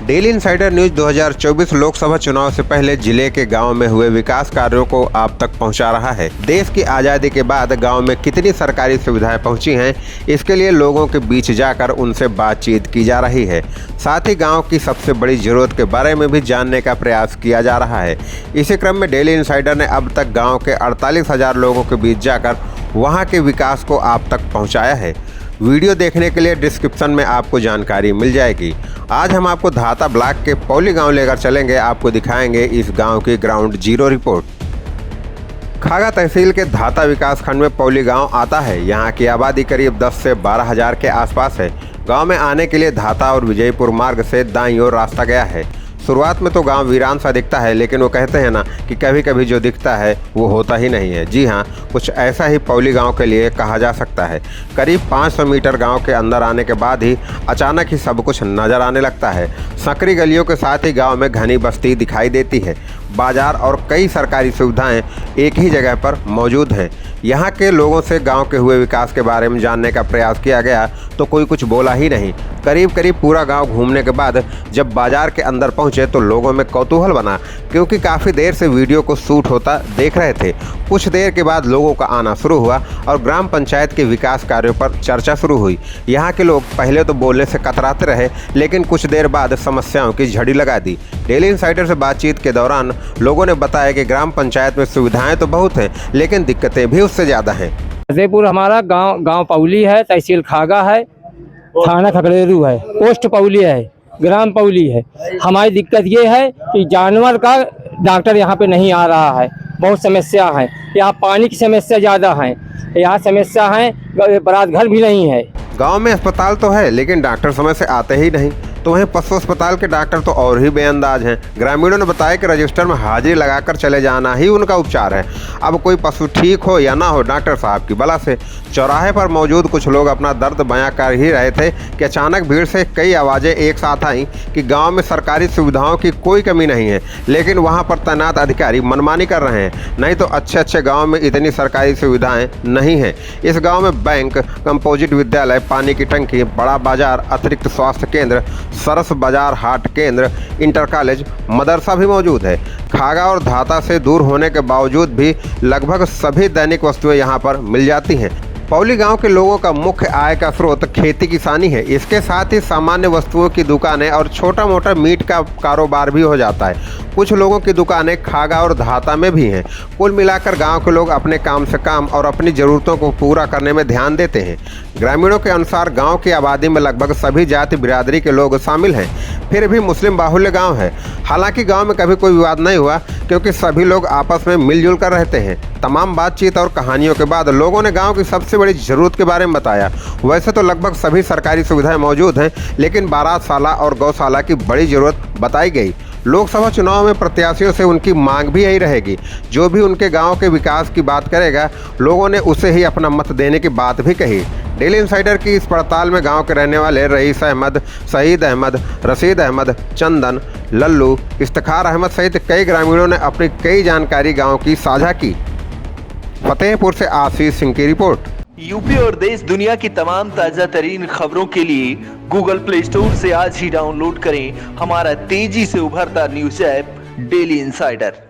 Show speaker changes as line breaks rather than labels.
Daily insider news 2024 Lok Sabha चुनाव से पहले जिले के गांव में हुए विकास कार्यों को आप तक पहुंचा रहा है। देश की आज़ादी के बाद गांव में कितनी सरकारी सुविधाएं पहुंची हैं, इसके लिए लोगों के बीच जाकर उनसे बातचीत की जा रही है। साथ ही गांव की सबसे बड़ी जरूरत के बारे में भी जानने का प्रयास किया जा रहा है। इसी क्रम में डेली इंसाइडर ने अब तक गाँव के 48,000 लोगों के बीच जाकर वहाँ के विकास को आप तक पहुँचाया है। वीडियो देखने के लिए डिस्क्रिप्शन में आपको जानकारी मिल जाएगी। आज हम आपको धाता ब्लॉक के पौली गांव लेकर चलेंगे, आपको दिखाएंगे इस गांव की ग्राउंड जीरो रिपोर्ट। खागा तहसील के धाता विकास खंड में पौली गांव आता है। यहां की आबादी करीब 10 से 12 हज़ार के आसपास है। गांव में आने के लिए धाता और विजयपुर मार्ग से दाईं ओर रास्ता गया है। शुरुआत में तो गांव वीरान सा दिखता है, लेकिन वो कहते हैं ना कि कभी कभी जो दिखता है वो होता ही नहीं है। जी हाँ, कुछ ऐसा ही पौली गांव के लिए कहा जा सकता है। करीब 500 मीटर गांव के अंदर आने के बाद ही अचानक ही सब कुछ नज़र आने लगता है। संकरी गलियों के साथ ही गांव में घनी बस्ती दिखाई देती है। बाजार और कई सरकारी सुविधाएं एक ही जगह पर मौजूद हैं। यहाँ के लोगों से गांव के हुए विकास के बारे में जानने का प्रयास किया गया तो कोई कुछ बोला ही नहीं। करीब पूरा गांव घूमने के बाद जब बाजार के अंदर पहुंचे तो लोगों में कौतूहल बना, क्योंकि काफ़ी देर से वीडियो को शूट होता देख रहे थे। कुछ देर के बाद लोगों का आना शुरू हुआ और ग्राम पंचायत के विकास कार्यों पर चर्चा शुरू हुई। यहाँ के लोग पहले तो बोलने से कतराते रहे, लेकिन कुछ देर बाद समस्याओं की झड़ी लगा दी। डेली इंसाइडर से बातचीत के दौरान लोगों ने बताया कि ग्राम पंचायत में सुविधाएं तो बहुत हैं, लेकिन दिक्कतें भी उससे ज़्यादा हैं।
फतेहपुर हमारा गांव पौली है, तहसील खागा है, थाना खगड़ेरू है, पोस्ट पौली है, ग्राम पौली है। हमारी दिक्कत ये है कि जानवर का डॉक्टर यहाँ पे नहीं आ रहा है। बहुत समस्या है। यहाँ पानी की समस्या ज़्यादा है। यहाँ समस्या है, बारात घर भी नहीं है।
गांव में अस्पताल तो है, लेकिन डॉक्टर समय से आते ही नहीं। तो वहीं पशु अस्पताल के डॉक्टर तो और ही बेअंदाज हैं। ग्रामीणों ने बताया कि रजिस्टर में हाजिरी लगाकर चले जाना ही उनका उपचार है। अब कोई पशु ठीक हो या ना हो, डॉक्टर साहब की बला से। चौराहे पर मौजूद कुछ लोग अपना दर्द बयां कर ही रहे थे कि अचानक भीड़ से कई आवाज़ें एक साथ आईं कि गांव में सरकारी सुविधाओं की कोई कमी नहीं है, लेकिन वहां पर तैनात अधिकारी मनमानी कर रहे हैं। नहीं तो अच्छे गाँव में इतनी सरकारी सुविधाएँ नहीं हैं। इस गाँव में बैंक, कंपोजिट विद्यालय, पानी की टंकी, बड़ा बाजार, अतिरिक्त स्वास्थ्य केंद्र, सरस बाजार हाट केंद्र, इंटर कॉलेज, मदरसा भी मौजूद है। खागा और धाता से दूर होने के बावजूद भी लगभग सभी दैनिक वस्तुएं यहां पर मिल जाती हैं। पौली गांव के लोगों का मुख्य आय का स्रोत खेती किसानी है। इसके साथ ही सामान्य वस्तुओं की दुकानें और छोटा मोटा मीट का कारोबार भी हो जाता है। कुछ लोगों की दुकानें खागा और धाता में भी हैं। कुल मिलाकर गांव के लोग अपने काम से काम और अपनी ज़रूरतों को पूरा करने में ध्यान देते हैं। ग्रामीणों के अनुसार गांव की आबादी में लगभग सभी जाति बिरादरी के लोग शामिल हैं। फिर भी मुस्लिम बाहुल्य गांव है। हालांकि गांव में कभी कोई विवाद नहीं हुआ, क्योंकि सभी लोग आपस में मिलजुल कर रहते हैं। तमाम बातचीत और कहानियों के बाद लोगों ने गांव की सबसे बड़ी ज़रूरत के बारे में बताया। वैसे तो लगभग सभी सरकारी सुविधाएं मौजूद हैं, लेकिन बारातशाला और गौशाला की बड़ी ज़रूरत बताई गई। लोकसभा चुनाव में प्रत्याशियों से उनकी मांग भी यही रहेगी। जो भी उनके गांव के विकास की बात करेगा, लोगों ने उसे ही अपना मत देने की बात भी कही। डेली इंसाइडर की इस पड़ताल में गांव के रहने वाले रईस अहमद, शहीद अहमद, रशीद अहमद, चंदन, लल्लू, इफ्तिखार अहमद सहित कई ग्रामीणों ने अपनी कई जानकारी गाँव की साझा की। फतेहपुर से आशीष सिंह की रिपोर्ट।
यूपी और देश दुनिया की तमाम ताज़ा तरीन खबरों के लिए गूगल प्ले स्टोर से आज ही डाउनलोड करें हमारा तेजी से उभरता न्यूज़ ऐप डेली इंसाइडर।